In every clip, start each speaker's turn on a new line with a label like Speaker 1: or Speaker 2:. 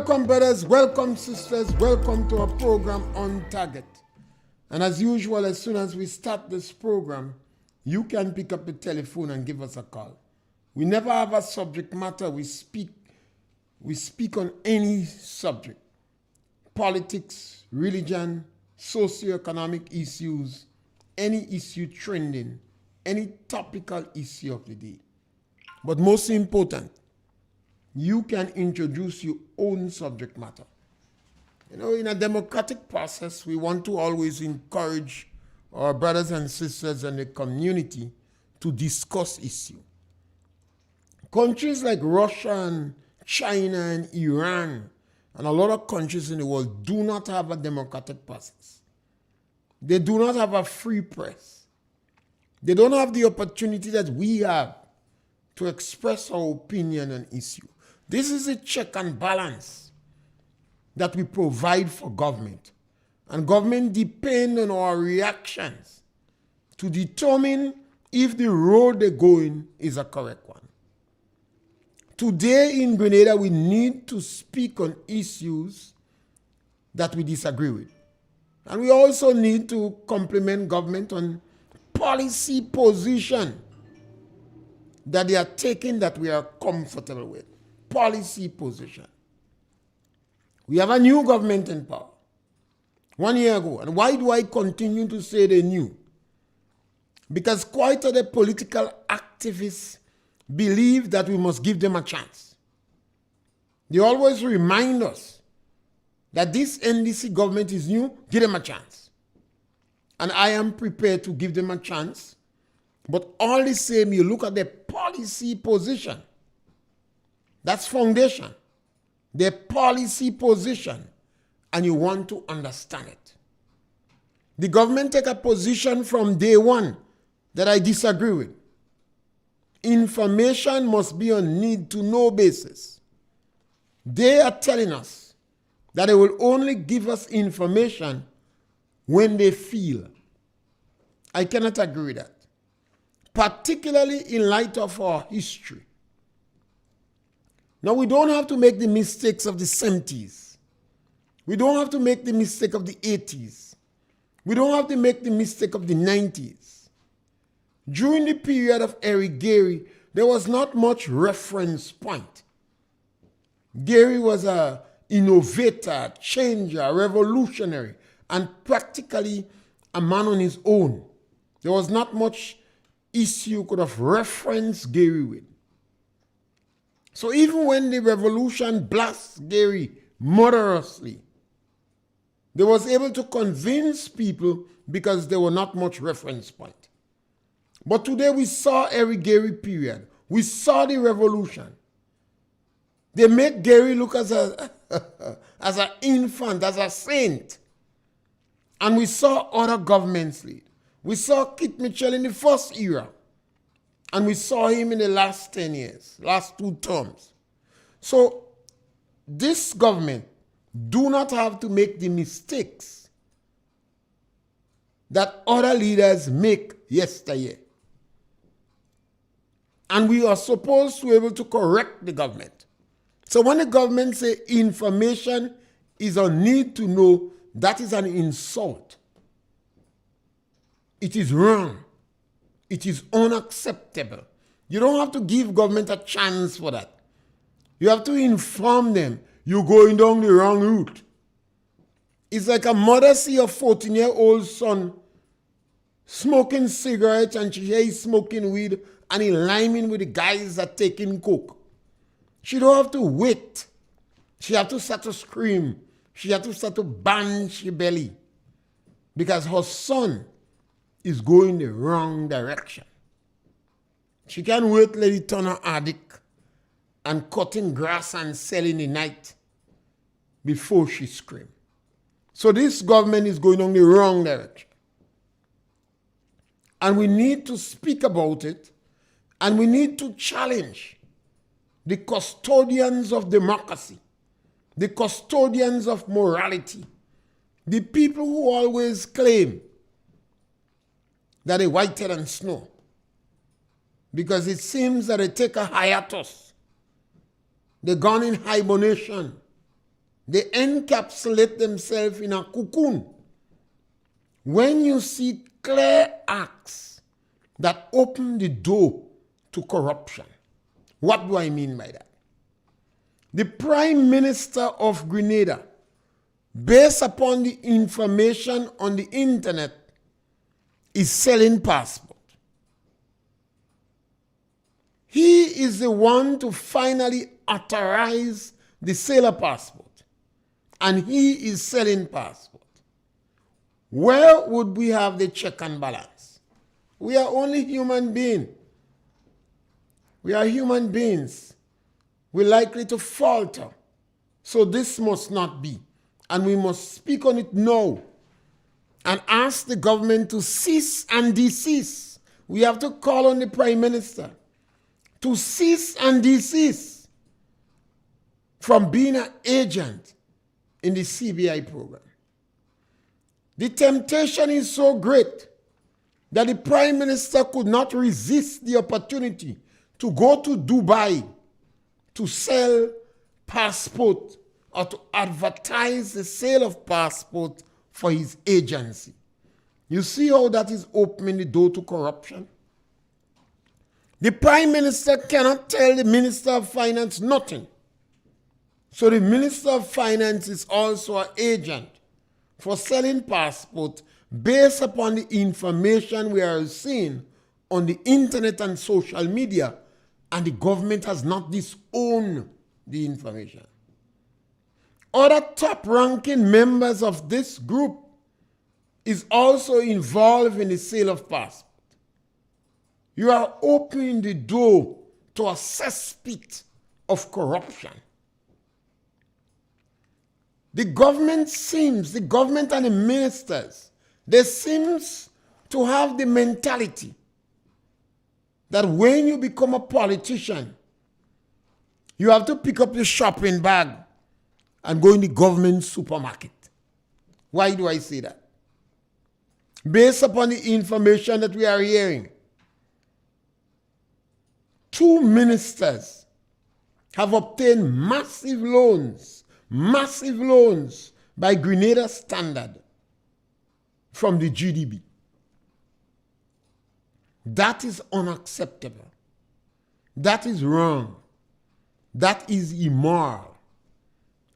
Speaker 1: Welcome, brothers. Welcome, sisters. Welcome to our program On Target. And as usual, as soon as we start this program, you can pick up the telephone and give us a call. We never have a subject matter. We speak on any subject. Politics, religion, socioeconomic issues, any issue trending, any topical issue of the day. But most important, you can introduce your own subject matter. You know, in a democratic process, we want to always encourage our brothers and sisters in the community to discuss issues. Countries like Russia and China and Iran and a lot of countries in the world do not have a democratic process. They do not have a free press. They don't have the opportunity that we have to express our opinion on issue. This is a check and balance that we provide for government. And government depends on our reactions to determine if the road they're going is a correct one. Today in Grenada, we need to speak on issues that we disagree with. And we also need to compliment government on policy position that they are taking that we are comfortable with. Policy position. We have a new government in power 1 year ago. And why do I continue to say they're new? Because quite a the political activists believe that we must give them a chance. They always remind us that this NDC government is new, give them a chance. And I am prepared to give them a chance. But all the same, you look at the policy position. That's foundation. The policy position. And you want to understand it. The government take a position from day one that I disagree with. Information must be on need-to-know basis. They are telling us that they will only give us information when they feel. I cannot agree with that. Particularly in light of our history. Now, we don't have to make the mistakes of the 70s. We don't have to make the mistake of the 80s. We don't have to make the mistake of the 90s. During the period of Eric Gary, there was not much reference point. Gary was an innovator, changer, revolutionary, and practically a man on his own. There was not much issue you could have referenced Gary with. So even when the revolution blasted Gary murderously, they was able to convince people because there were not much reference point. But today we saw Eric Gary period. We saw the revolution. They make Gary look as an infant, as a saint. And we saw other governments lead. We saw Kit Mitchell in the first era. And we saw him in the last 10 years, last 2 terms. So this government do not have to make the mistakes that other leaders make yesteryear. And we are supposed to be able to correct the government. So when the government say information is a need to know, that is an insult. It is wrong. It is unacceptable. You don't have to give government a chance for that. You have to inform them you're going down the wrong route. It's like a mother see a 14-year-old son smoking cigarettes and she hears smoking weed and he liming with the guys that taking coke. She don't have to wait. She have to start to scream. She have to start to bang her belly because her son is going the wrong direction. She can't wait let it turn her addict and cutting grass and selling the night before she screams. So this government is going on the wrong direction. And we need to speak about it, and we need to challenge the custodians of democracy, the custodians of morality, the people who always claim that they're whiter than snow, because it seems that they take a hiatus. They're gone in hibernation. They encapsulate themselves in a cocoon. When you see clear acts that open the door to corruption, what do I mean by that? The Prime Minister of Grenada, based upon the information on the internet, is selling passports. He is the one to finally authorize the sale of passport. And he is selling passport. Where would we have the check and balance? We are only human beings. We are human beings. We're likely to falter. So this must not be. And we must speak on it now and ask the government to cease and desist. We have to call on the Prime Minister to cease and desist from being an agent in the CBI program. The temptation is so great that the Prime Minister could not resist the opportunity to go to Dubai to sell passport or to advertise the sale of passport for his agency. You see how that is opening the door to corruption? The Prime Minister cannot tell the Minister of Finance nothing. So the Minister of Finance is also an agent for selling passports based upon the information we are seeing on the internet and social media, and the government has not disowned the information. Other top-ranking members of this group is also involved in the sale of passports. You are opening the door to a cesspit of corruption. The government and the ministers, they seem to have the mentality that when you become a politician, you have to pick up your shopping bag and go in the government supermarket. Why do I say that? Based upon the information that we are hearing, 2 ministers have obtained massive loans by Grenada standard from the GDB. That is unacceptable. That is wrong. That is immoral.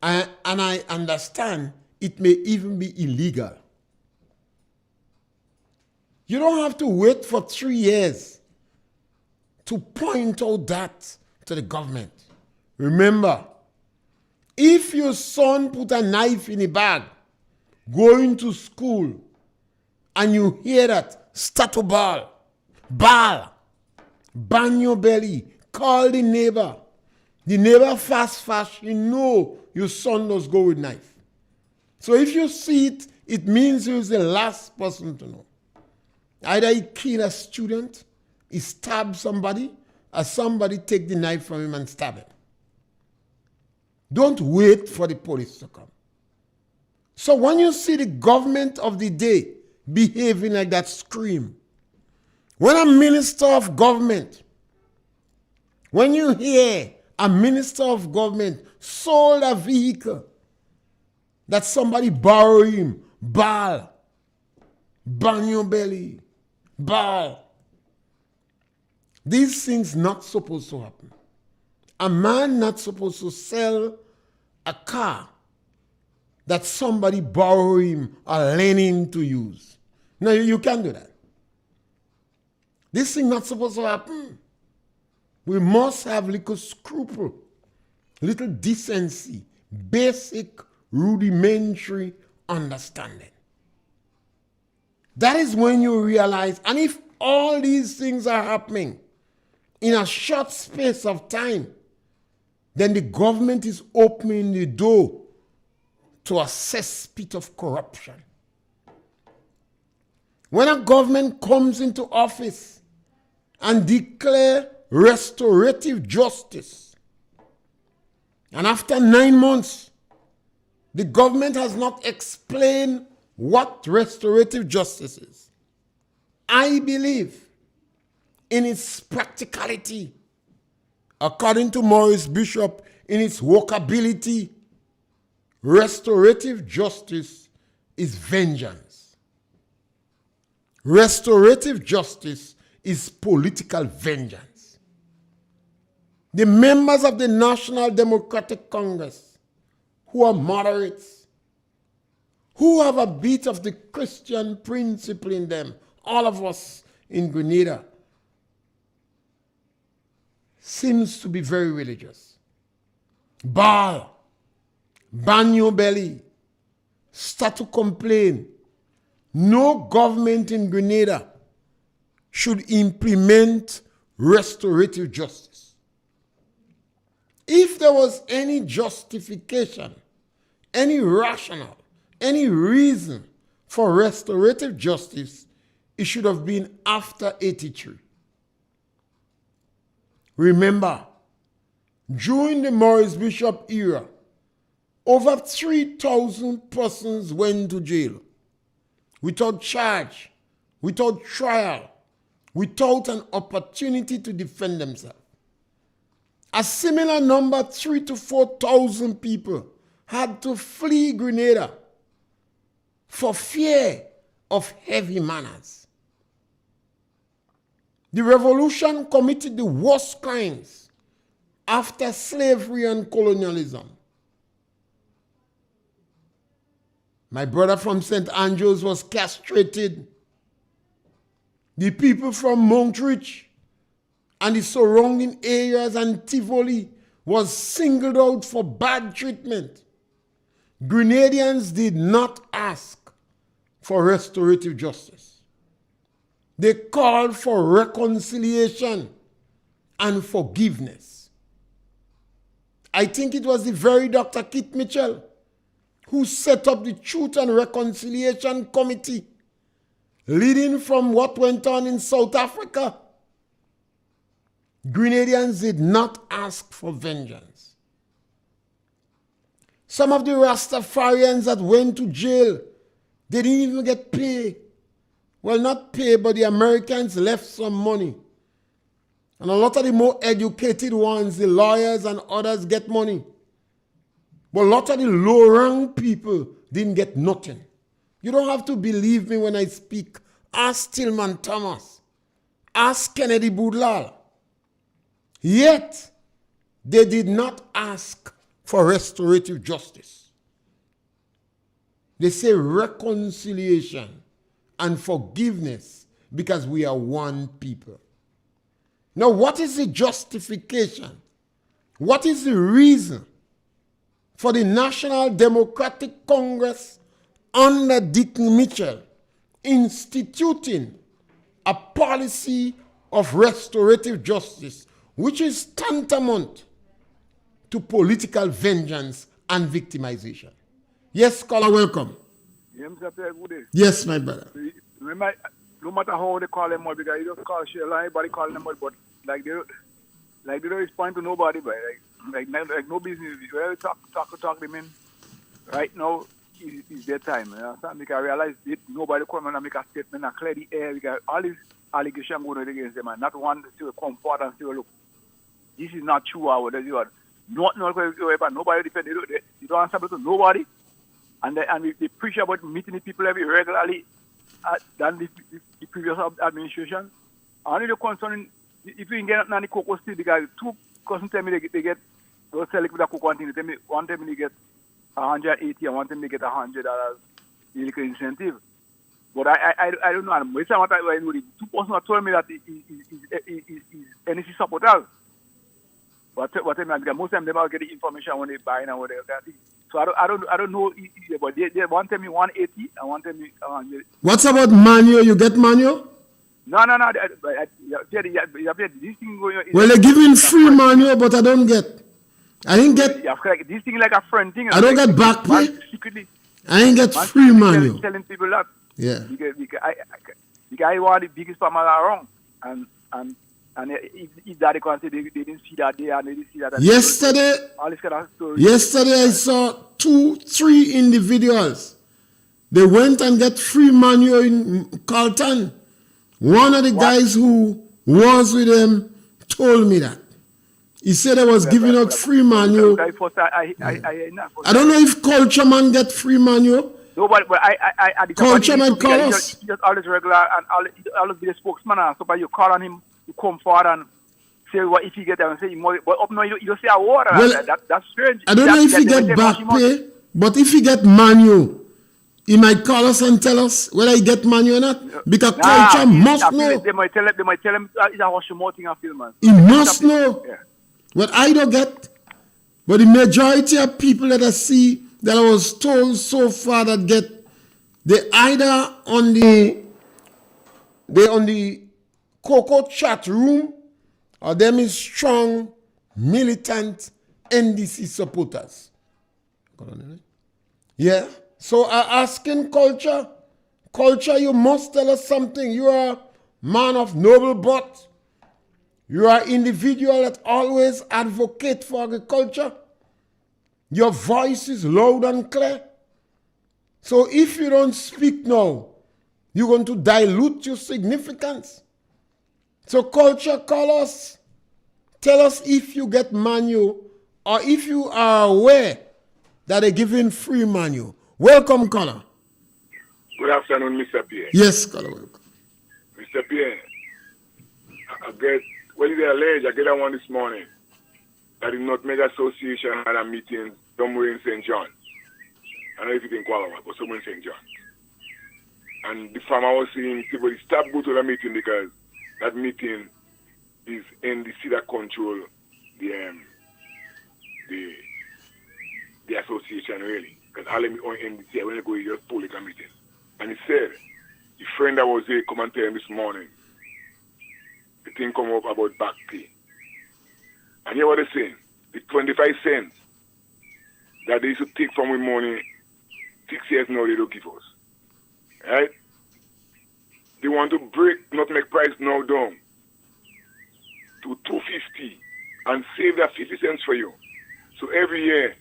Speaker 1: And I understand it may even be illegal. You don't have to wait for 3 years to point out that to the government. Remember, if your son put a knife in a bag going to school and you hear that, start to bawl, bang your belly, call the neighbor. The neighbor fast, you know your son does go with knife. So if you see it, it means he was the last person to know. Either he killed a student, he stabbed somebody, or somebody take the knife from him and stab him. Don't wait for the police to come. So when you see the government of the day behaving like that, scream. When a minister of government, when you hear a minister of government sold a vehicle that somebody borrowed him, bawl, bang your belly, bawl. These things not supposed to happen. A man not supposed to sell a car that somebody borrowed him or lent him to use. No, you can't do that. This thing not supposed to happen. We must have little scruple, little decency, basic, rudimentary understanding. That is when you realize, and if all these things are happening in a short space of time, then the government is opening the door to a cesspit of corruption. When a government comes into office and declare restorative justice, and after 9 months, the government has not explained what restorative justice is, I believe in its practicality, according to Maurice Bishop, in its workability, Restorative justice is vengeance. Restorative justice is political vengeance. The members of the National Democratic Congress who are moderates, who have a bit of the Christian principle in them, all of us in Grenada, seems to be very religious. Baal, bang your belly, start to complain. No government in Grenada should implement restorative justice. If there was any justification, any rationale, any reason for restorative justice, it should have been after 83. Remember, during the Maurice Bishop era, over 3,000 persons went to jail without charge, without trial, without an opportunity to defend themselves. A similar number, 3,000 to 4,000 people, had to flee Grenada for fear of heavy manners. The revolution committed the worst crimes after slavery and colonialism. My brother from St. Andrews was castrated. The people from Montreach and the surrounding areas and Tivoli was singled out for bad treatment. Grenadians did not ask for restorative justice. They called for reconciliation and forgiveness. I think it was the very Dr. Kit Mitchell who set up the Truth and Reconciliation Committee, leading from what went on in South Africa. Grenadians did not ask for vengeance. Some of the Rastafarians that went to jail, they didn't even get paid. Well, not pay, but the Americans left some money. And a lot of the more educated ones, the lawyers and others, get money. But a lot of the low-rank people didn't get nothing. You don't have to believe me when I speak. Ask Tillman Thomas. Ask Kennedy Boudlal. Yet, they did not ask for restorative justice. They say reconciliation and forgiveness because we are one people. Now, what is the justification? What is the reason for the National Democratic Congress under Dick Mitchell instituting a policy of restorative justice, which is tantamount to political vengeance and victimization? Yes, caller, welcome. Yes, my brother.
Speaker 2: Remember, no matter how they call them out, because you just call Sheila, everybody call them out, but like they don't respond to nobody, but like no business. Where talk them in. Right now is their time. You understand? Because I realize it, nobody come and make a statement and clear the air, because all these allegations going against them, and not one to come forward and say, look, this is not true. Or whatever you are. Nobody defend. They don't answer to nobody. And they preach about meeting the people every regularly than the previous administration. Only the concern, if you can get any cocoa still, because two cousins tell me they get, they'll sell it with a cocoa thing. They tell me, one time they get 180 and one time they get $100 the incentive. But I don't know. And most of the time I know the two persons that told me that is NEC supporters. But because most of them never get the information when they buy and whatever. So I don't know, but they one tell me 180 and one tell me 100.
Speaker 1: What's about manual? You get manual?
Speaker 2: No. This thing going on.
Speaker 1: Well, they're giving free manual, but I don't get. I didn't get.
Speaker 2: Yeah, this thing like a friend thing.
Speaker 1: I don't get back pay.
Speaker 2: Secretly.
Speaker 1: I ain't get free manual.
Speaker 2: Telling people that.
Speaker 1: Yeah.
Speaker 2: Because I want the biggest farmers around, and if that they can say they didn't see that day and they didn't see that.
Speaker 1: Yesterday,
Speaker 2: all this kind of stories.
Speaker 1: Yesterday I saw 2-3 individuals. They went and get free manual in Carlton. One of the guys who was with them told me that. He said I was giving out free manual. I don't know if Culture Man get free manual.
Speaker 2: Nobody, but
Speaker 1: Culture Man call us.
Speaker 2: He just always regular and always be the spokesman. And so by you call on him, you come forward and say what if he get there and say more. But up now you say a word.
Speaker 1: Well,
Speaker 2: that's strange.
Speaker 1: I don't know if he get back pay, but if he get manual, he might call us and tell us whether he get manual or not. Because Culture must know.
Speaker 2: They might tell him it's a Hoshimo thing of film, man.
Speaker 1: He must know. Yeah. What I don't get, but the majority of people that I see that I was told so far that get, they either on the Coco chat room or them is strong, militant NDC supporters. Yeah. So I asking Culture, you must tell us something. You are a man of noble birth. You are an individual that always advocate for agriculture. Your voice is loud and clear. So if you don't speak now, you're going to dilute your significance. So Culture, call us. Tell us if you get manual or if you are aware that they're giving free manual. Welcome, caller.
Speaker 3: Good afternoon, Mr. Pierre.
Speaker 1: Yes, caller, welcome.
Speaker 3: Mr. Pierre, when they allege, I get that one this morning, that the Nutmeg Association had a meeting somewhere in St. John. I don't know if you think Kuala, but somewhere in St. John. And the farmer was saying, people stop go to the meeting because that meeting is NDC that control the association really. Because all of me on NDC, when I go, you just pull it a meeting. And he said, the friend that was there come and tell him this morning, the thing come up about back pay. And hear what they're saying? The 25 cents that they used to take from our money 6 years now they don't give us. Right? They want to break nutmeg price now down to $2.50 and save that 50 cents for you. So every year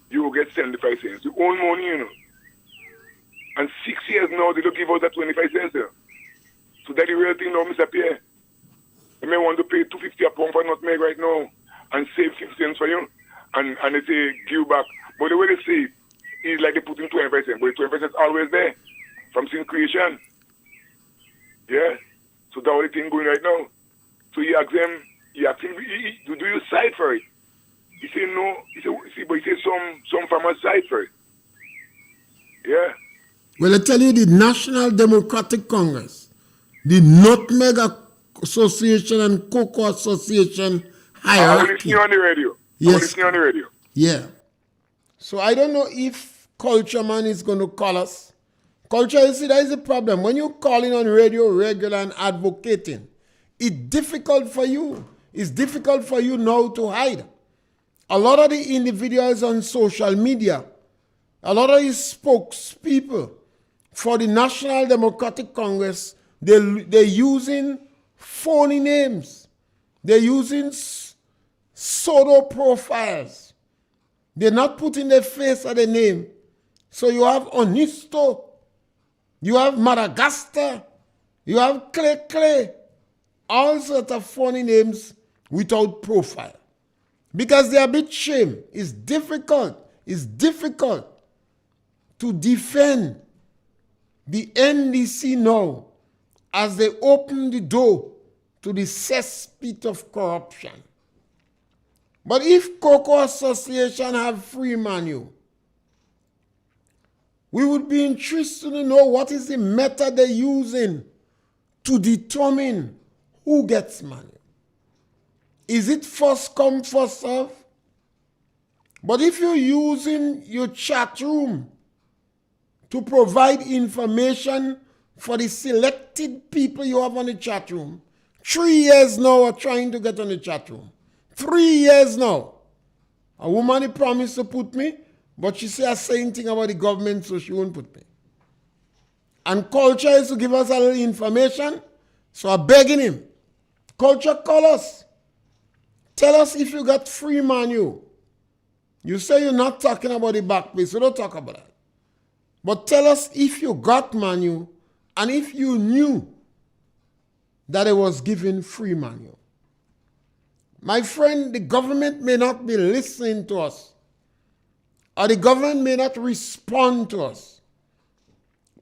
Speaker 3: you will get 75 cents. You own money, you know. And 6 years now they don't give us that 25 cents. So that's the real thing now, Mr. Pierre. You may want to pay $2.50 a pound for nutmeg right now and save 50 cents for you. And they say give back. But the way they say it is like they put in 25 cents. But 25 cents always there from since creation. Yeah? So that's the thing going right now. So you ask him, do you side for it? He said no. But he said some farmers side for it. Yeah?
Speaker 1: Well, I tell you, the National Democratic Congress, the Nutmeg Association and Cocoa Association hierarchy.
Speaker 3: I'm listening on the radio.
Speaker 1: Yes.
Speaker 3: I'm listening on the radio.
Speaker 1: Yeah. So I don't know if Culture Man is going to call us. Culture, you see, that is the problem. When you're calling on radio regular and advocating, it's difficult for you. It's difficult for you now to hide. A lot of the individuals on social media, a lot of the spokespeople for the National Democratic Congress, they're using phony names. They're using pseudo profiles. They're not putting their face at the name. So you have Onisto, you have Madagascar, you have Clay, all sorts of funny names without profile. Because they're a bit shame. It's difficult to defend the NDC now as they open the door to the cesspit of corruption. But if Cocoa Association have free manual, we would be interested to know what is the method they're using to determine who gets money. Is it first come, first serve? But if you're using your chat room to provide information for the selected people you have on the chat room, 3 years now are trying to get on the chat room. 3 years now. A woman promised to put me, but she said a same thing about the government, so she won't put me. And Culture is to give us a little information, so I'm begging him. Culture, call us. Tell us if you got free manual. You say you're not talking about the back pay, so don't talk about that. But tell us if you got manual and if you knew that it was given free manual. My friend, the government may not be listening to us, or the government may not respond to us.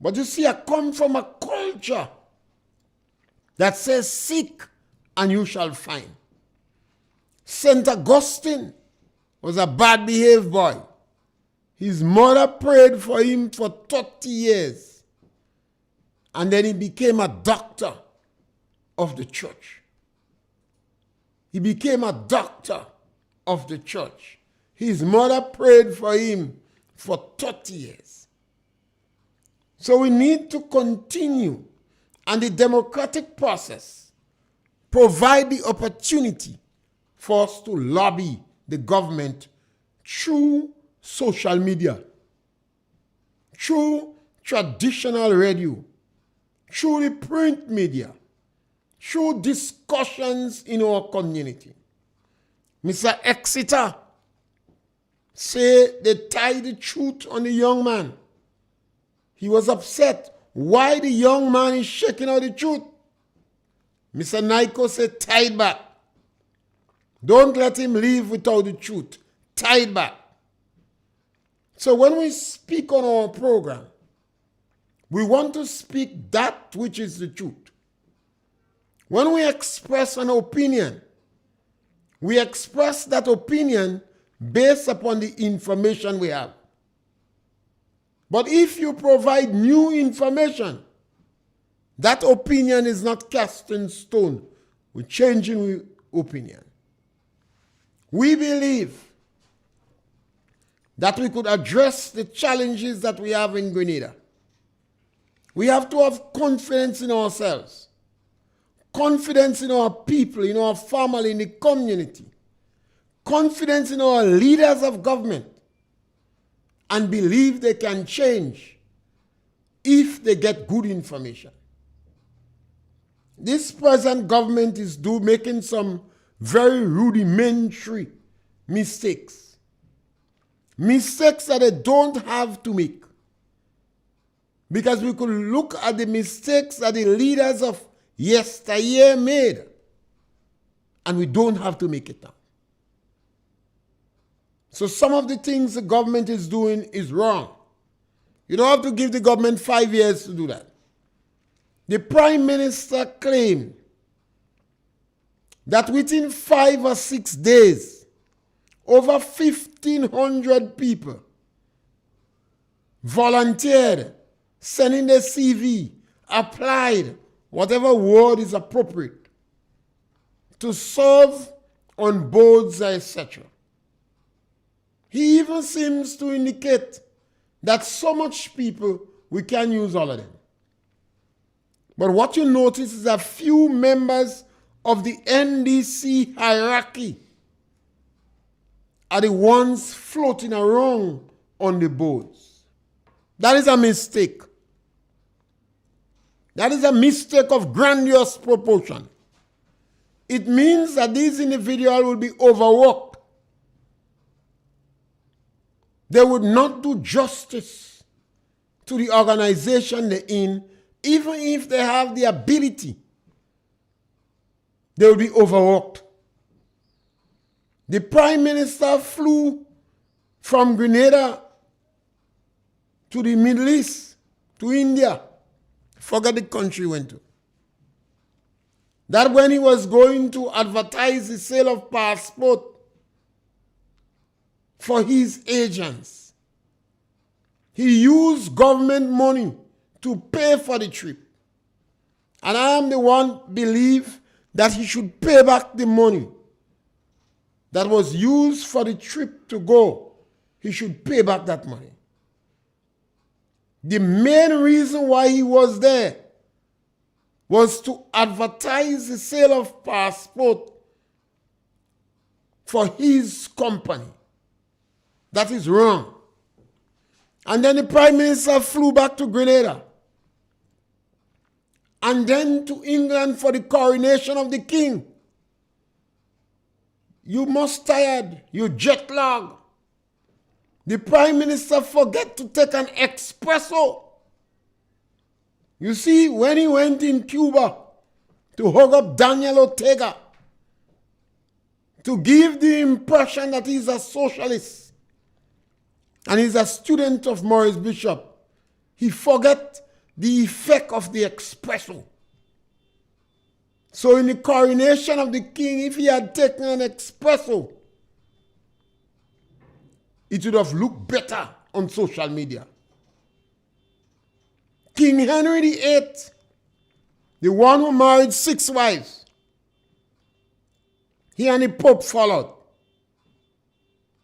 Speaker 1: But you see, I come from a culture that says, seek and you shall find. St. Augustine was a bad behaved boy. His mother prayed for him for 30 years. And then he became a doctor of the church. He became a doctor of the church. His mother prayed for him for 30 years. So we need to continue, and the democratic process provide the opportunity for us to lobby the government through social media, through traditional radio, through the print media, through discussions in our community. Mr. Exeter say they tied the truth on the young man. He was upset why the young man is shaking out the truth. Mr. Naiko said, tie it back. Don't let him leave without the truth. Tie it back. So when we speak on our program, we want to speak that which is the truth. When we express an opinion, we express that opinion based upon the information we have. But if you provide new information, that opinion is not cast in stone. We're changing opinion. We believe that we could address the challenges that we have in Grenada. We have to have confidence in ourselves, confidence in our people, in our family, in the community, confidence in our leaders of government, and believe they can change if they get good information. This present government is making some very rudimentary mistakes. Mistakes that they don't have to make. Because we could look at the mistakes that the leaders of yesteryear made, and we don't have to make it now. So some of the things the government is doing is wrong. You don't have to give the government 5 years to do that. The Prime Minister claimed that within 5 or 6 days, over 1,500 people volunteered, sending their CV, applied, whatever word is appropriate, to serve on boards, etc. He even seems to indicate that so much people, we can use all of them. But what you notice is a few members of the NDC hierarchy are the ones floating around on the boards. That is a mistake. That is a mistake of grandiose proportion. It means that these individuals will be overworked. They would not do justice to the organization they're in, even if they have the ability. They will be overworked. The Prime Minister flew from Grenada to the Middle East, to India. Forget the country he went to. That when he was going to advertise the sale of passport for his agents, he used government money to pay for the trip. And I am the one believe that he should pay back the money that was used for the trip to go. He should pay back that money. The main reason why he was there was to advertise the sale of passport for his company. That is wrong. And then the Prime Minister flew back to Grenada. And then to England for the coronation of the king. You must tired. You jet lag. The Prime Minister forget to take an espresso. You see, when he went in Cuba to hug up Daniel Ortega, to give the impression that he's a socialist and he's a student of Maurice Bishop, he forget the effect of the espresso. So in the coronation of the king, if he had taken an espresso, it would have looked better on social media. King Henry VIII, the one who married 6 wives, he and the Pope followed.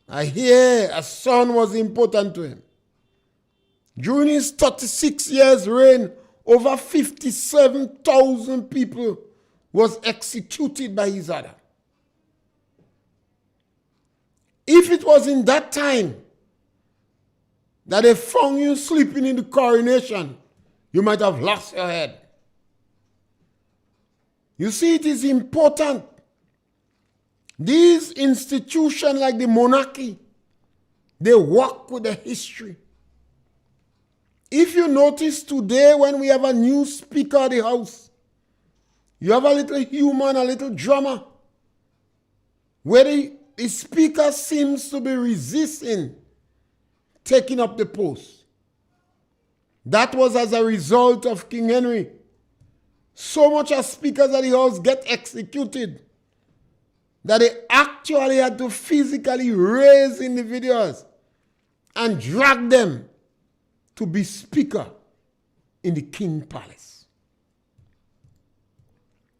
Speaker 1: I hear a son was important to him. During his 36 years reign, over 57,000 people was executed by his order. If it was in that time that they found you sleeping in the coronation, you might have lost your head. You see, it is important. These institutions like the monarchy, they work with the history. If you notice today when we have a new speaker of the house, you have a little human, a little drama, where the speaker seems to be resisting taking up the post. That was as a result of King Henry. So much as speakers of the house get executed that they actually had to physically raise individuals and drag them to be speaker in the King Palace.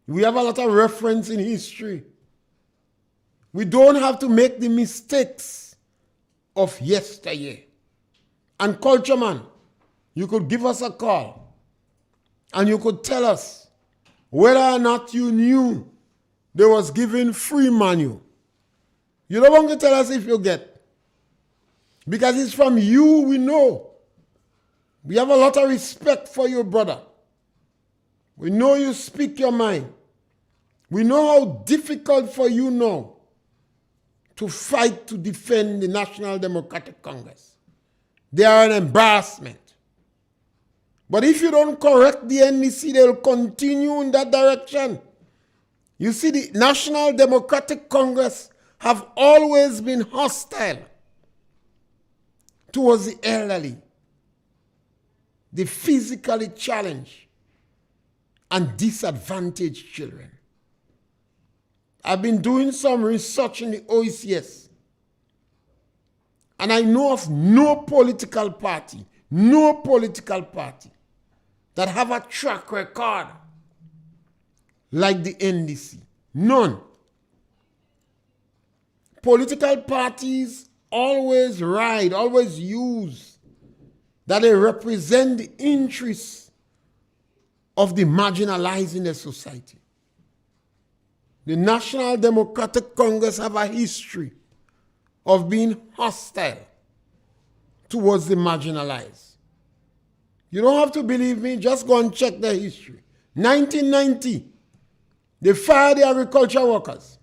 Speaker 1: We have a lot of reference in history. We don't have to make the mistakes of yesteryear. And Cultureman, you could give us a call and you could tell us whether or not you knew they was giving free manual. You don't want to tell us if you get. Because it's from you we know. We have a lot of respect for you, brother. We know you speak your mind. We know how difficult for you now to fight to defend the National Democratic Congress. They are an embarrassment. But if you don't correct the NDC, they will continue in that direction. You see, the National Democratic Congress have always been hostile towards the elderly, the physically challenged, and disadvantaged children. I've been doing some research in the OECS, and I know of no political party that have a track record like the NDC. None. Political parties always use that they represent the interests of the marginalized in the society. The National Democratic Congress have a history of being hostile towards the marginalized. You don't have to believe me, just go and check the history. 1990, they fired the agriculture workers.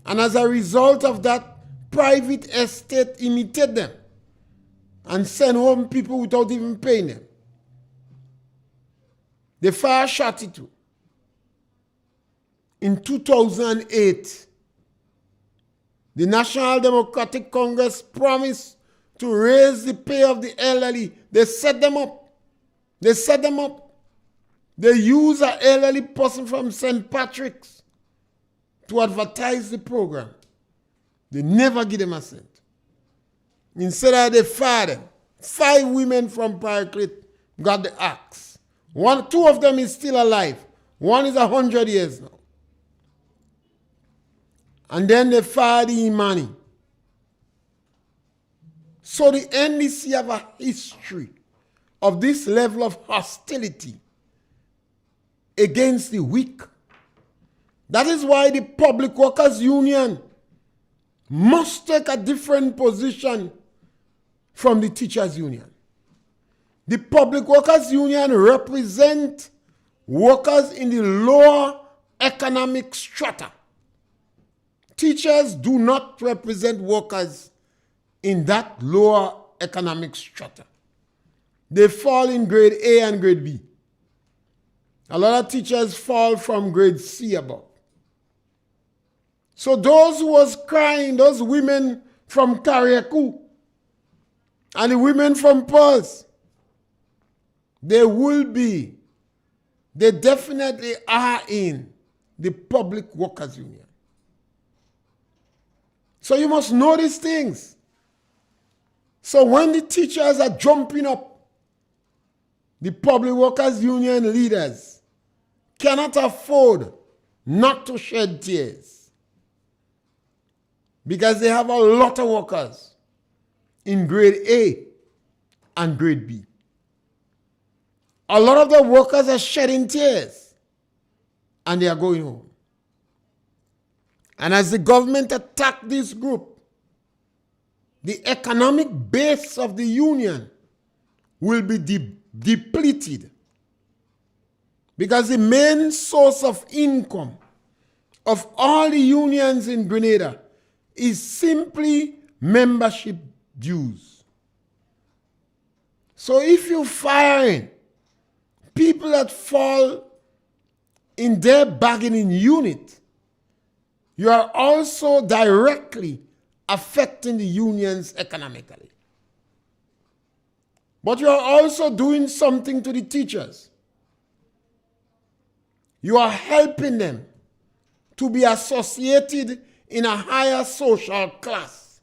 Speaker 1: And as a result of that, private estate imitated them and sent home people without even paying them. They fired Shati too. In 2008, the National Democratic Congress promised to raise the pay of the elderly. They set them up. They use an elderly person from St. Patrick's to advertise the program. They never give them a cent. Instead, they fired them. 5 women from Paraclete got the axe. 2 of them is still alive. One is 100 years now. And then they fired the Imani. So the NDC have a history of this level of hostility against the weak. That is why the Public Workers Union must take a different position from the Teachers Union. The Public Workers Union represent workers in the lower economic strata. Teachers do not represent workers in that lower economic strata. They fall in grade A and grade B. A lot of teachers fall from grade C above. So those who was crying, those women from Carriacou and the women from Pulse, they definitely are in the Public Workers Union. So you must know these things. So when the teachers are jumping up, the Public Workers Union leaders cannot afford not to shed tears, because they have a lot of workers in grade A and grade B. A lot of the workers are shedding tears and they are going home. And as the government attack this group, the economic base of the union will be depleted, because the main source of income of all the unions in Grenada is simply membership dues. So if you fire in people that fall in their bargaining unit, you are also directly affecting the unions economically. But you are also doing something to the teachers. You are helping them to be associated in a higher social class.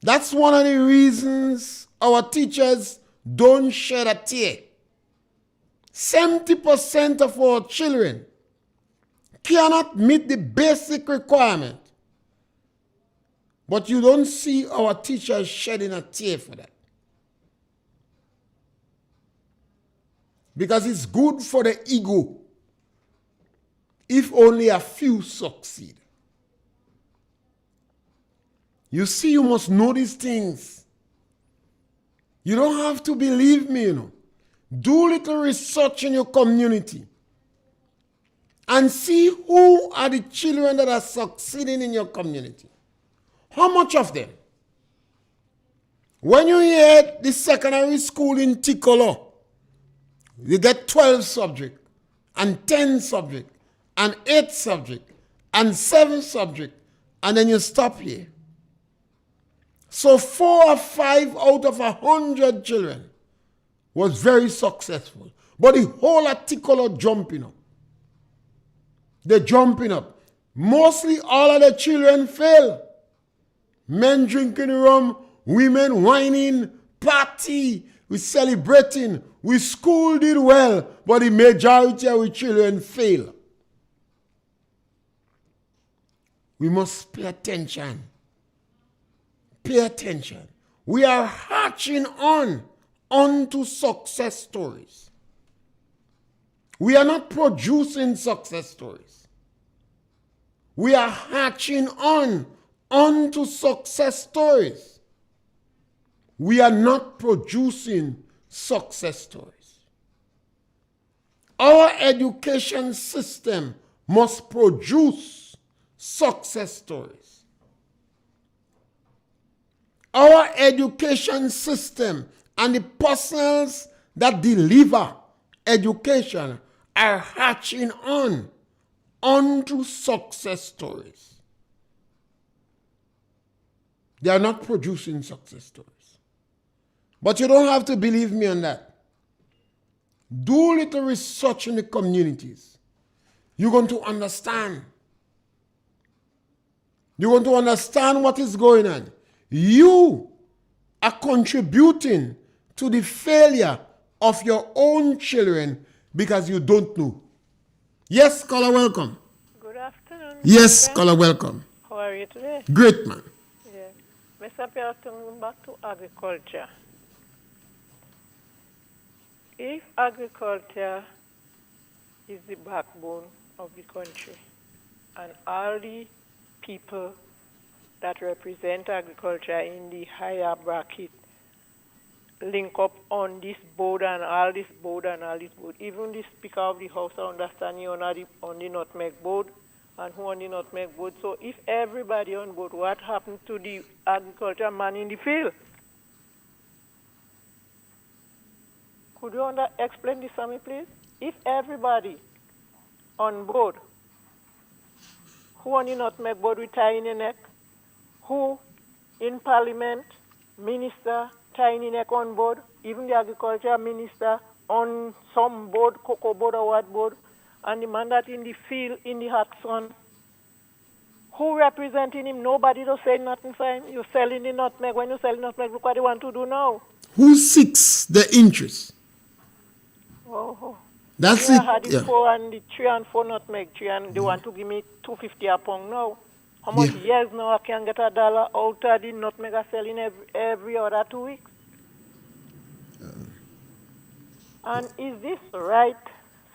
Speaker 1: That's one of the reasons our teachers don't shed a tear. 70% of our children cannot meet the basic requirement, but you don't see our teachers shedding a tear for that. Because it's good for the ego if only a few succeed. You see, you must know these things. You don't have to believe me, Do little research in your community and see who are the children that are succeeding in your community. How much of them? When you hear the secondary school in Ticolo, you get 12 subjects and 10 subjects and 8 subjects and 7 subjects, and then you stop here. So 4 or 5 out of 100 children was very successful. But the whole article jumping up. They're jumping up. Mostly all of the children fail. Men drinking rum, women whining, party, we celebrating, we school did well, but the majority of the children fail. We must pay attention. Pay attention. We are hatching on to success stories. We are not producing success stories. We are hatching on to success stories. We are not producing success stories. Our education system must produce success stories. Our education system and the persons that deliver education are hatching onto success stories. They are not producing success stories. But you don't have to believe me on that. Do little research in the communities. You're going to understand. You're going to understand what is going on. You are contributing to the failure of your own children because you don't know. Yes, caller, welcome.
Speaker 4: Good afternoon.
Speaker 1: Yes,
Speaker 4: Mr.
Speaker 1: caller, welcome.
Speaker 4: How are you today?
Speaker 1: Great, man.
Speaker 4: Yeah. Mr. Pierre, turning back to agriculture. If agriculture is the backbone of the country, and all the people that represent agriculture in the higher bracket link up on this board and all this board and all this board, even the Speaker of the House, I understand you on the nutmeg board, and who on the nutmeg board. So if everybody on board, what happened to the agriculture man in the field? Could you explain this to me, please? If everybody on board, Who on the nutmeg board with tie in the neck? Who in parliament, minister, tie in the neck on board? Even the agriculture minister on some board, cocoa board or what board? And the man that in the field, in the hot sun. Who representing him? Nobody don't say nothing for him. You're selling the nutmeg. When you sell nutmeg, look what they want to do now.
Speaker 1: Who seeks the interest?
Speaker 4: Oh.
Speaker 1: That's
Speaker 4: I
Speaker 1: it.
Speaker 4: had the
Speaker 1: Yeah.
Speaker 4: 4 and the 3 and 4 nutmeg tree, and they want to give me $2.50 a pound now. How much years now I can get $1 out of the nutmeg I selling every other 2 weeks? And is this right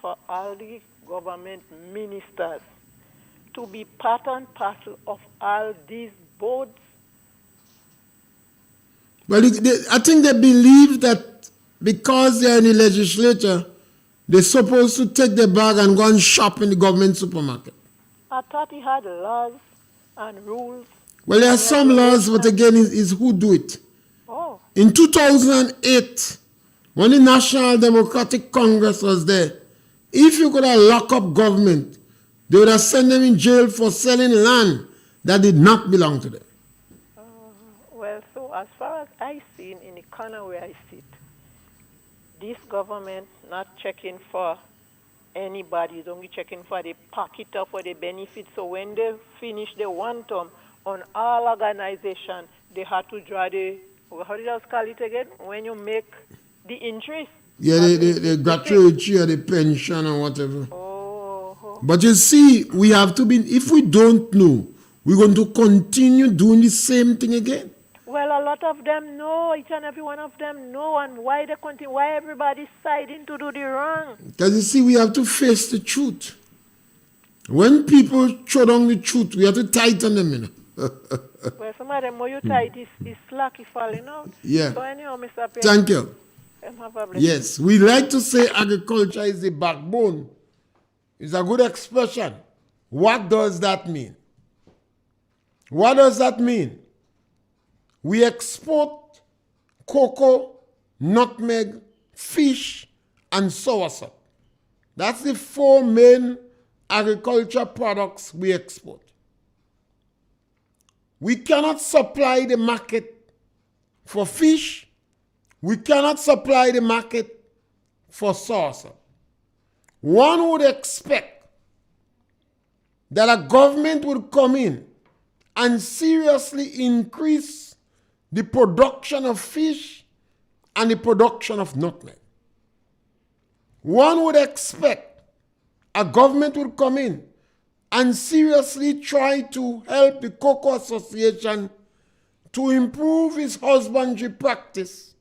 Speaker 4: for all the government ministers to be part and parcel of all these boards?
Speaker 1: Well, I think they believe that because they're in the legislature, they're supposed to take the bag and go and shop in the government supermarket.
Speaker 4: I thought he had laws and rules.
Speaker 1: Well, there are some laws, but again, is who do it.
Speaker 4: Oh.
Speaker 1: In 2008, when the National Democratic Congress was there, if you could have locked up government, they would have sent them in jail for selling land that did not belong to them.
Speaker 4: Well, so as far as I see in the corner where I sit, this government not checking for anybody, it's only checking for the pocket or for the benefit. So when they finish the one term on all organization, they have to draw the, how did I call it again? When you make the interest.
Speaker 1: Yeah, the gratuity or the pension or whatever.
Speaker 4: Oh.
Speaker 1: But you see, we have to be, if we don't know, we're going to continue doing the same thing again.
Speaker 4: Well, a lot of them know, each and every one of them know, and why they continue, why everybody's siding to do the wrong.
Speaker 1: Because you see, we have to face the truth. When people throw down the truth, we have to tighten them, you know.
Speaker 4: Well, some of them, more you tight, is slacky falling out.
Speaker 1: Yeah.
Speaker 4: So anyhow, Mr. Pierre.
Speaker 1: Thank you.
Speaker 4: Have a blessing.
Speaker 1: Yes, we like to say agriculture is the backbone. It's a good expression. What does that mean? What does that mean? We export cocoa, nutmeg, fish, and soursop. That's the 4 main agriculture products we export. We cannot supply the market for fish. We cannot supply the market for soursop. One would expect that a government would come in and seriously increase the production of fish and the production of nutmeg. One would expect a government would come in and seriously try to help the Cocoa Association to improve its husbandry practice,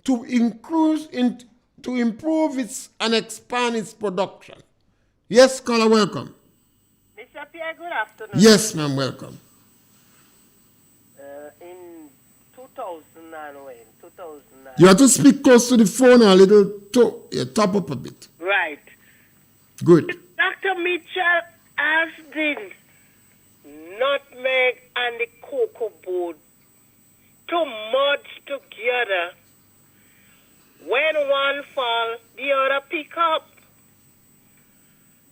Speaker 1: to improve its and expand its production. Yes, caller, welcome.
Speaker 5: Mr. Pierre, good afternoon.
Speaker 1: Yes, ma'am, welcome.
Speaker 5: In 2009,
Speaker 1: You have to speak close to the phone a little, top up a bit.
Speaker 5: right.
Speaker 1: Good.
Speaker 5: Dr. Mitchell asked the nutmeg and the cocoa board to merge together. When one fall, the other pick up.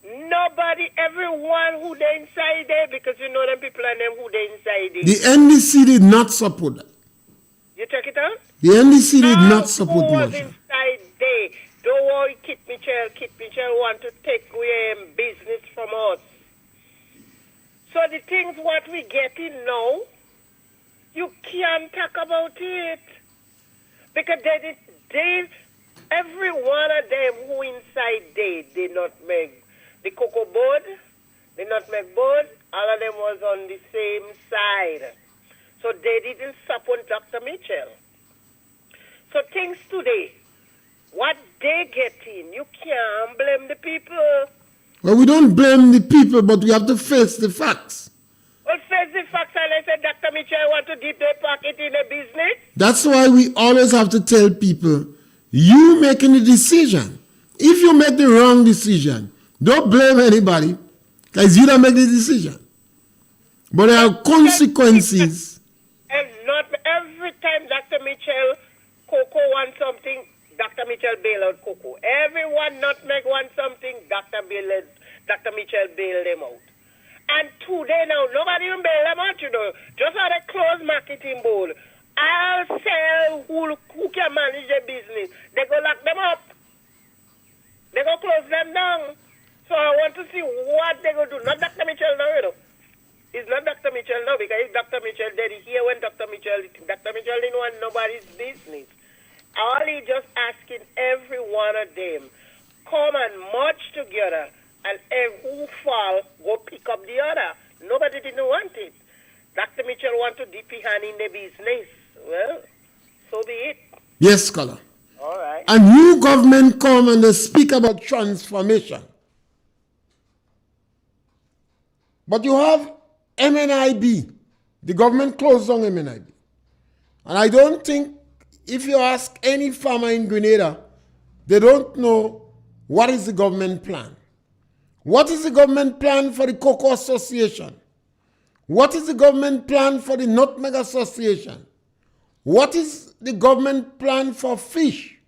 Speaker 5: Nobody, everyone who they inside there, because you know them people and them who they inside there.
Speaker 1: The NDC did not support that.
Speaker 5: You check it out?
Speaker 1: The NDC did not support
Speaker 5: who
Speaker 1: the
Speaker 5: was
Speaker 1: motion.
Speaker 5: inside there? Don't worry, Kit Mitchell want to take away business from us. So the things what we getting now, you can't talk about it. Because every one of them who inside there, they nutmeg. The cocoa board, the nutmeg board, all of them was on the same side. So they didn't support Dr. Mitchell. So things today, what they getting, you can't blame the people.
Speaker 1: Well, we don't blame the people, but we have to face the facts.
Speaker 5: Well, face the facts, and I said Dr. Mitchell want to dip their pocket in the business.
Speaker 1: That's why we always have to tell people, you making the decision. If you make the wrong decision, don't blame anybody, because you don't make the decision. But there are consequences.
Speaker 5: And not every time Dr. Mitchell Cocoa wants something, Dr. Mitchell bail out Cocoa. Everyone nutmeg wants something, Dr. Mitchell bail them out. And today now, nobody even bail them out, you know. Just how they close marketing board. I'll sell who can manage their business. They go lock them up. They go close them down. So I want to see what they go do. Not Dr. Mitchell now, you know. It's not Dr. Mitchell now, because if Dr. Mitchell did it here when Dr. Mitchell didn't want nobody's business. All he just asking every one of them, come and march together, and who fall, go pick up the other. Nobody didn't want it. Dr. Mitchell want to dip his hand in the business. Well, so be it.
Speaker 1: Yes, scholar.
Speaker 5: All right.
Speaker 1: A new government come and they speak about transformation. But you have MNIB. The government closed down MNIB. And I don't think, if you ask any farmer in Grenada, they don't know what is the government plan. What is the government plan for the Cocoa Association? What is the government plan for the Nutmeg Association? What is the government plan for fish?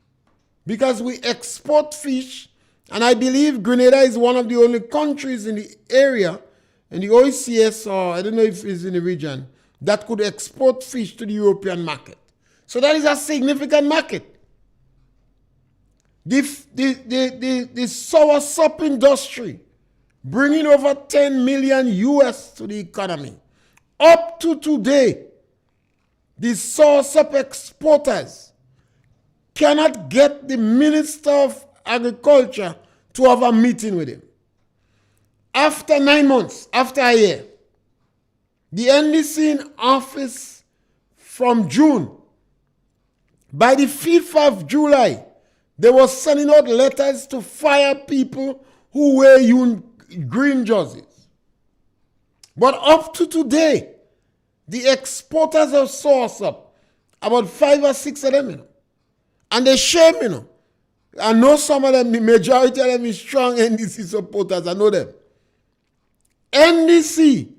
Speaker 1: Because we export fish, and I believe Grenada is one of the only countries in the area, in the OECS, or I don't know if it's in the region, that could export fish to the European market. So that is a significant market. The soursop industry bringing over 10 million US to the economy. Up to today, the soursop exporters cannot get the Minister of Agriculture to have a meeting with him. After 9 months, after a year, the NDC in office from June, by the 5th of July, they were sending out letters to fire people who wear green jerseys. But up to today, the exporters of soursop, about 5 or 6 of them, and they shame, I know some of them, the majority of them is strong NDC supporters, I know them. NDC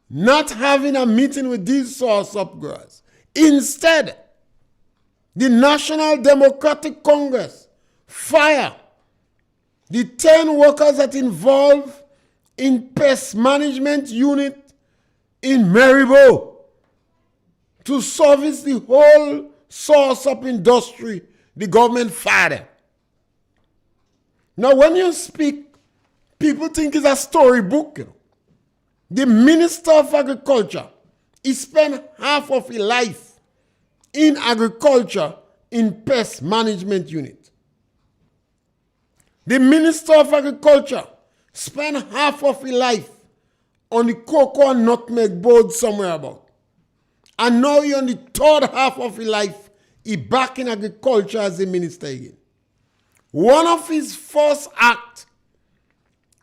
Speaker 1: not having a meeting with these soursop growers. Instead, the National Democratic Congress fire the 10 workers that involved in pest management unit in Maribo to service the whole soursop industry. The government fired them. Now, when you speak, people think it's a storybook. The Minister of Agriculture, he spent half of his life in agriculture in pest management unit. The Minister of Agriculture spent half of his life on the cocoa and nutmeg board somewhere about. And now he on the third half of his life, he back in agriculture as a minister again. One of his first acts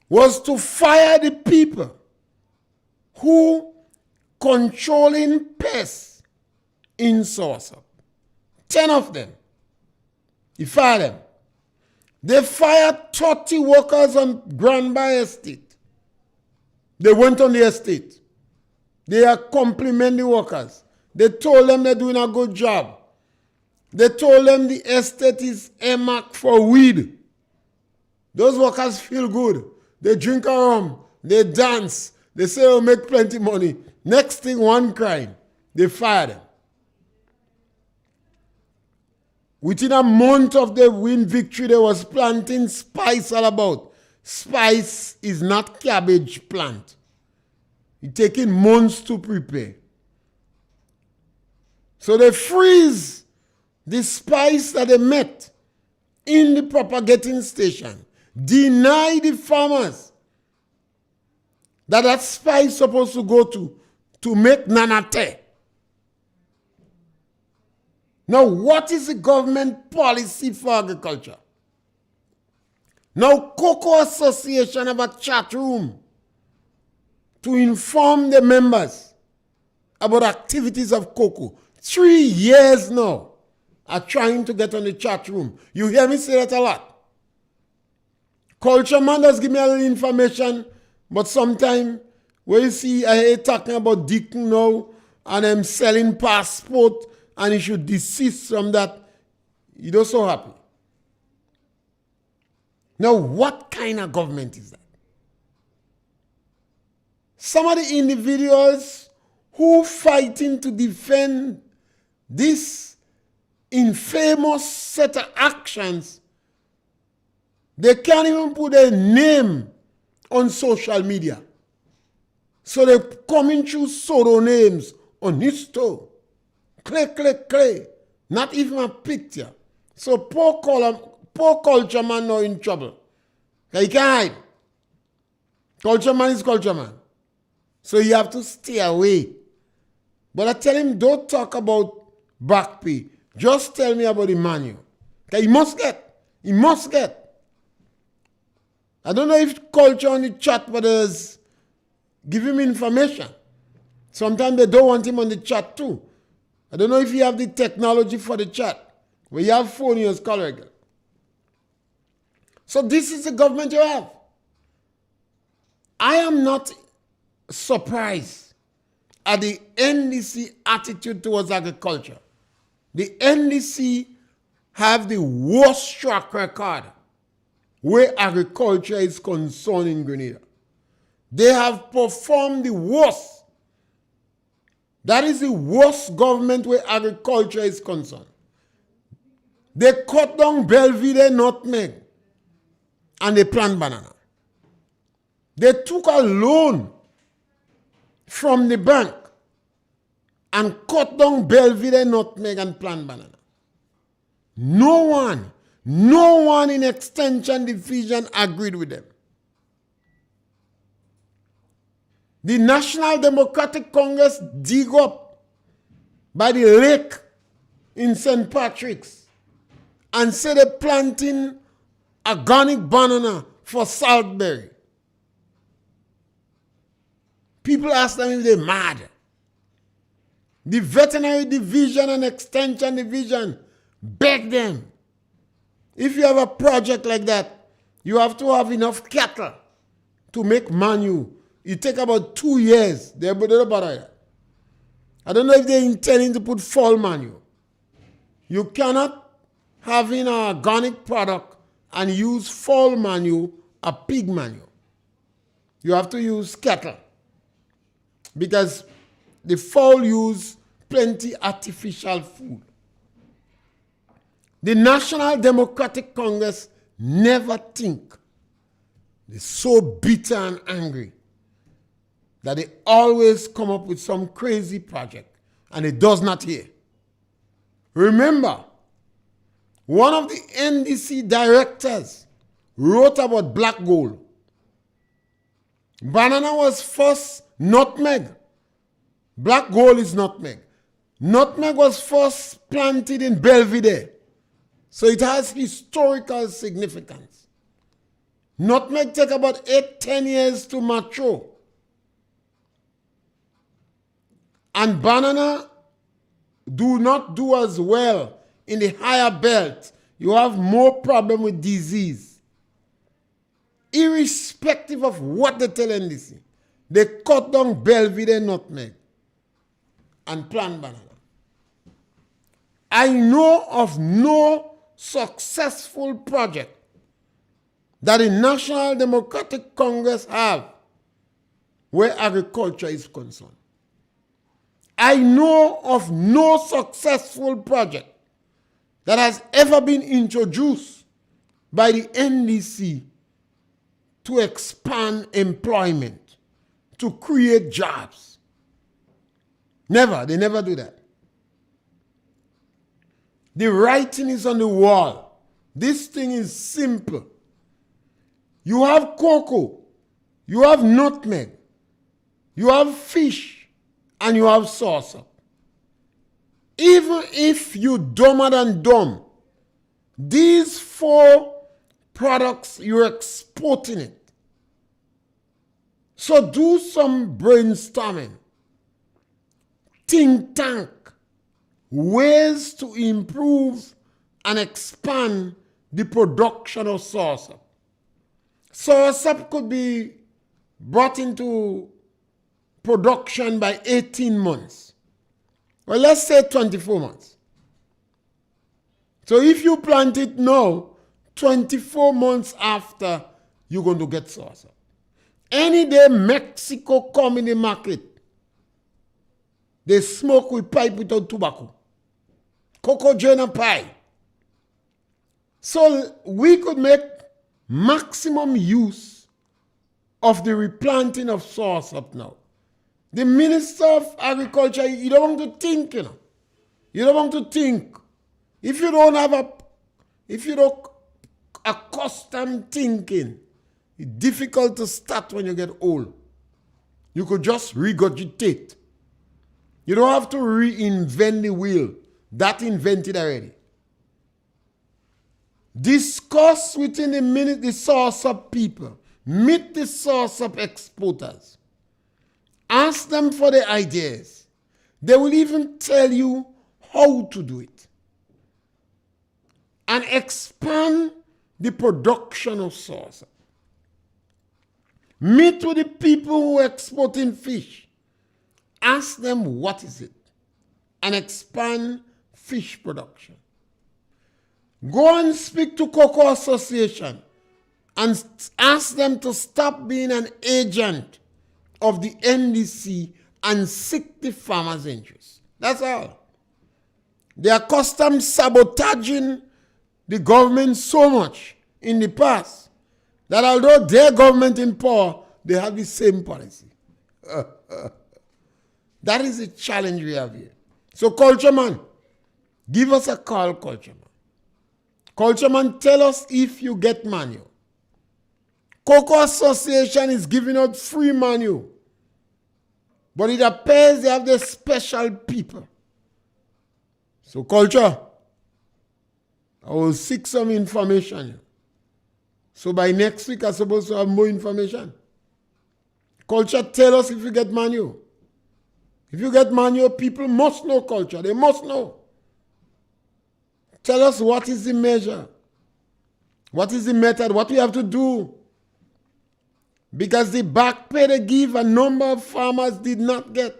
Speaker 1: was to fire the people who controlling pests in soursop. 10 of them. He fired them. They fired 30 workers on Grand Bay Estate. They went on the estate. They are complimenting the workers. They told them they're doing a good job. They told them the estate is earmarked for weed. Those workers feel good. They drink a rum. They dance. They say they'll make plenty money. Next thing, one crime. They fired them. Within a month of the win victory, they was planting spice all about. Spice is not cabbage plant. It's taking months to prepare. So they freeze the spice that they met in the propagating station. Deny the farmers that spice is supposed to go to make nanate. Now, what is the government policy for agriculture? Now, Cocoa Association have a chat room to inform the members about activities of cocoa. 3 years now are trying to get on the chat room. You hear me say that a lot. Culture man does give me a little information, but sometimes when you see I hear talking about Deacon now and I'm selling passport and he should desist from that, you don't so happy. Now, what kind of government is that? some of the individuals who fighting to defend this infamous set of actions, they can't even put a name on social media. So they're coming through pseudo names on his store. Clay. Not even a picture. So poor culture man now in trouble. He can't hide. Culture man is culture man. So you have to stay away. But I tell him, don't talk about back pay. Just tell me about the manual. Okay, he must get. I don't know if culture on the chat, but there's give him information. Sometimes they don't want him on the chat too. I don't know if you have the technology for the chat. Where you have phone, you call regular. So this is the government you have. I am not surprised at the NDC attitude towards agriculture. The NDC have the worst track record where agriculture is concerned in Grenada. They have performed the worst. That is the worst government where agriculture is concerned. They cut down Belvedere nutmeg and they plant banana. They took a loan from the bank and cut down Belvedere nutmeg and plant banana. No one in Extension Division agreed with them. The National Democratic Congress dig up by the lake in St. Patrick's and say they're planting organic banana for Saltberry. People ask them if they're mad. The Veterinary Division and Extension Division beg them. If you have a project like that, you have to have enough cattle to make manure. It takes about 2 years. They don't bother that. I don't know if they're intending to put fall manure. You cannot have an organic product and use fall manure or pig manure. You have to use cattle. Because the fowl use plenty artificial food. The National Democratic Congress never think. They're so bitter and angry that they always come up with some crazy project and it does not hear. Remember, one of the NDC directors wrote about black gold. Banana was first nutmeg. Black gold is nutmeg. Nutmeg was first planted in Belvedere. So it has historical significance. Nutmeg take about 8-10 years to mature. And banana do not do as well in the higher belt. You have more problem with disease. Irrespective of what they tell NDC, they cut down Belvedere nutmeg and plant banana. I know of no successful project that the National Democratic Congress have where agriculture is concerned. I know of no successful project that has ever been introduced by the NDC to expand employment, to create jobs. Never, they never do that. The writing is on the wall. This thing is simple. You have cocoa, you have nutmeg, you have fish, and you have saucer. Even if you dumber than dumb, these 4 products, you're exporting it. So do some brainstorming. Think tank. Ways to improve and expand the production of soursop. Soursop could be brought into production by 18 months. Well, let's say 24 months. So if you plant it now, 24 months after, you're going to get soursop. Any day Mexico come in the market, they smoke with pipe without tobacco. Cocoa journal pie. So we could make maximum use of the replanting of soursop now. The Minister of Agriculture, you don't want to think, you know. You don't want to think. If you don't accustomed thinking, it's difficult to start when you get old. You could just regurgitate. You don't have to reinvent the wheel. That invented already. Discuss within the soursop people. Meet the soursop exporters. Ask them for the ideas. They will even tell you how to do it. And expand the production of soursop. Meet with the people who are exporting fish. Ask them what is it. And expand fish production. Go and speak to Cocoa Association and ask them to stop being an agent of the NDC and seek the farmers' interests. That's all. They are accustomed sabotaging the government so much in the past that although their government in power, they have the same policy. That is the challenge we have here. So, Cultureman, give us a call, Cultureman. Cultureman, tell us if you get manual. Cocoa Association is giving out free manual. But it appears they have the special people. So, Culture, I will seek some information. So by next week, I'm supposed to have more information. Culture, tell us if you get manual. If you get manual, people must know culture. They must know. Tell us what is the measure. What is the method? What we have to do. Because the back pay they give, a number of farmers did not get.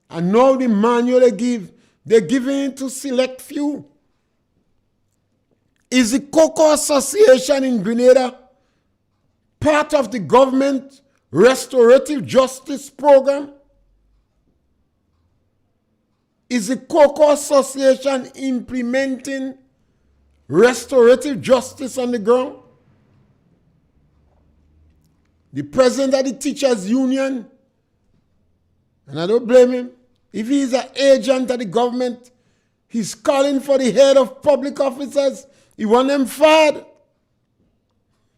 Speaker 1: And now the manual they give, they're giving it to select few. Is the Cocoa Association in Grenada part of the government restorative justice program? Is the Cocoa Association implementing restorative justice on the ground? The president of the teachers union, and I don't blame him, if he is an agent of the government, he's calling for the head of public officers. He want them fired.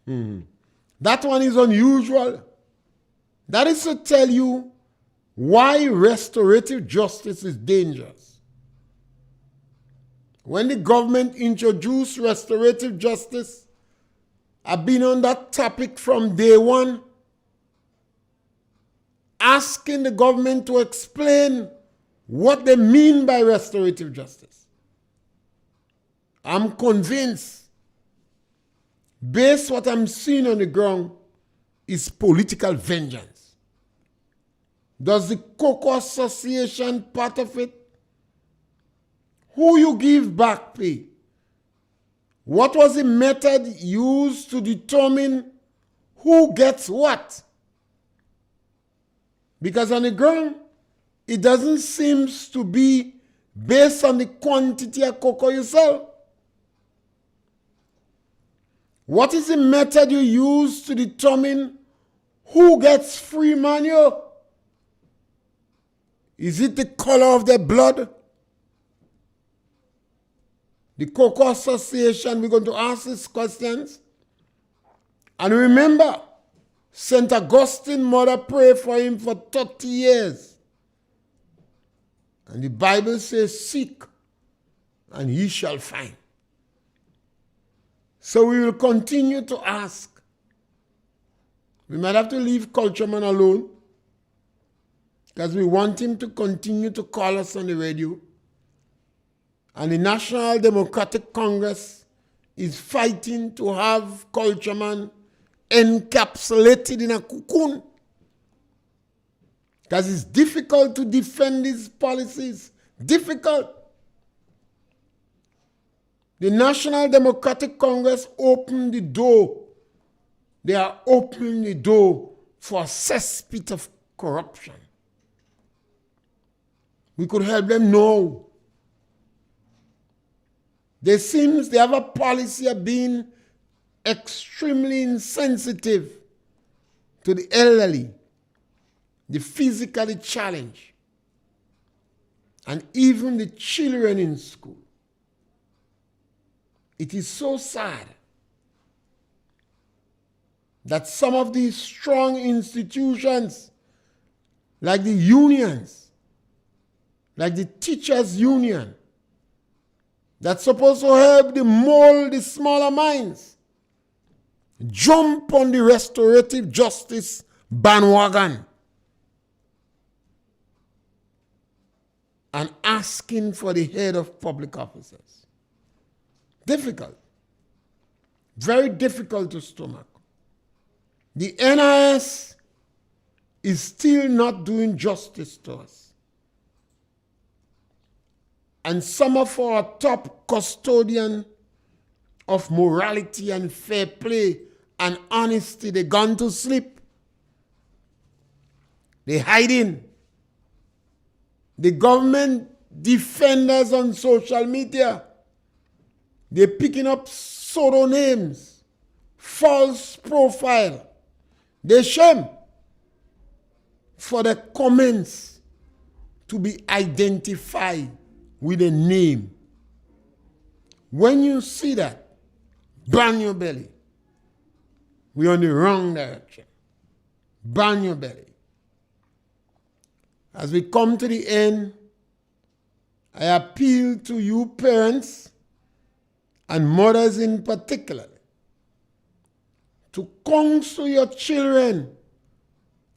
Speaker 1: That one is unusual. That is to tell you why restorative justice is dangerous. When the government introduced restorative justice, I've been on that topic from day one, asking the government to explain what they mean by restorative justice. I'm convinced, based what I'm seeing on the ground, is political vengeance. Does the Cocoa Association part of it? Who you give back pay? What was the method used to determine who gets what? Because on the ground, it doesn't seem to be based on the quantity of cocoa you sell. What is the method you use to determine who gets free manure? Is it the color of their blood? The Cocoa Association, we're going to ask these questions. And remember, St. Augustine's mother prayed for him for 30 years. And the Bible says, seek, and ye shall find. So we will continue to ask. We might have to leave Cultureman alone, because we want him to continue to call us on the radio. And the National Democratic Congress is fighting to have Cultureman encapsulated in a cocoon. Because it's difficult to defend these policies. Difficult. The National Democratic Congress opened the door they are opening the door for a cesspit of corruption. We could help them know. They have a policy of being extremely insensitive to the elderly, the physically challenged, and even the children in school. It is so sad that some of these strong institutions, like the unions, like the teachers' union, that's supposed to help mold the smaller minds, jump on the restorative justice bandwagon and asking for the head of public officers. Difficult. Very difficult to stomach. The NIS is still not doing justice to us. And some of our top custodians of morality and fair play and honesty, they gone to sleep. They hiding. The government defenders on social media, they're picking up pseudo names, false profile. They shame for the comments to be identified with a name. When you see that, burn your belly. We're on the wrong direction. Burn your belly. As we come to the end, I appeal to you parents and mothers in particular to counsel your children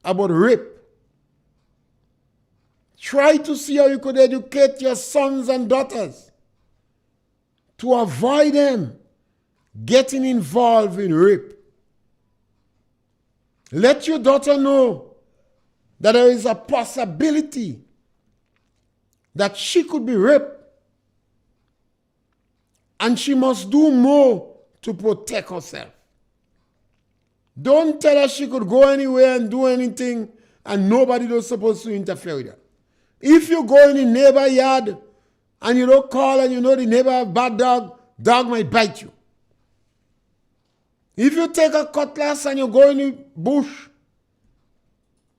Speaker 1: about rape. Try to see how you could educate your sons and daughters to avoid them getting involved in rape. Let your daughter know that there is a possibility that she could be raped, and she must do more to protect herself. Don't tell her she could go anywhere and do anything and nobody is supposed to interfere with her. If you go in the neighbor yard and you don't call and you know the neighbor have bad dog, dog might bite you. If you take a cutlass and you go in the bush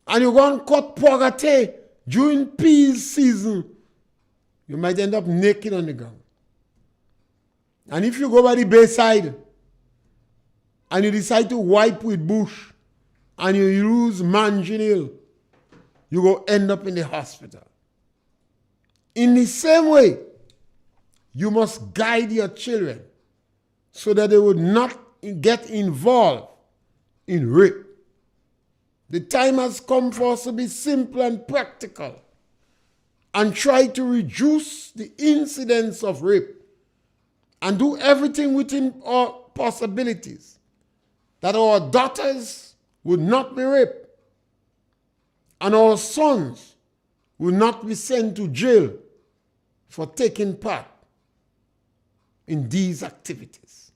Speaker 1: and you go and cut pogate during peas season, you might end up naked on the ground. And if you go by the bayside and you decide to wipe with bush and you use manginil, you go end up in the hospital. In the same way, you must guide your children so that they would not get involved in rape. The time has come for us to be simple and practical and try to reduce the incidence of rape and do everything within our possibilities that our daughters would not be raped and our sons will not be sent to jail for taking part in these activities.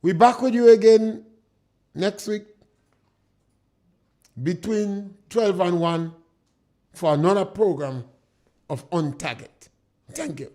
Speaker 1: We're back with you again next week between 12 and 1 for another program of On Target. Thank you.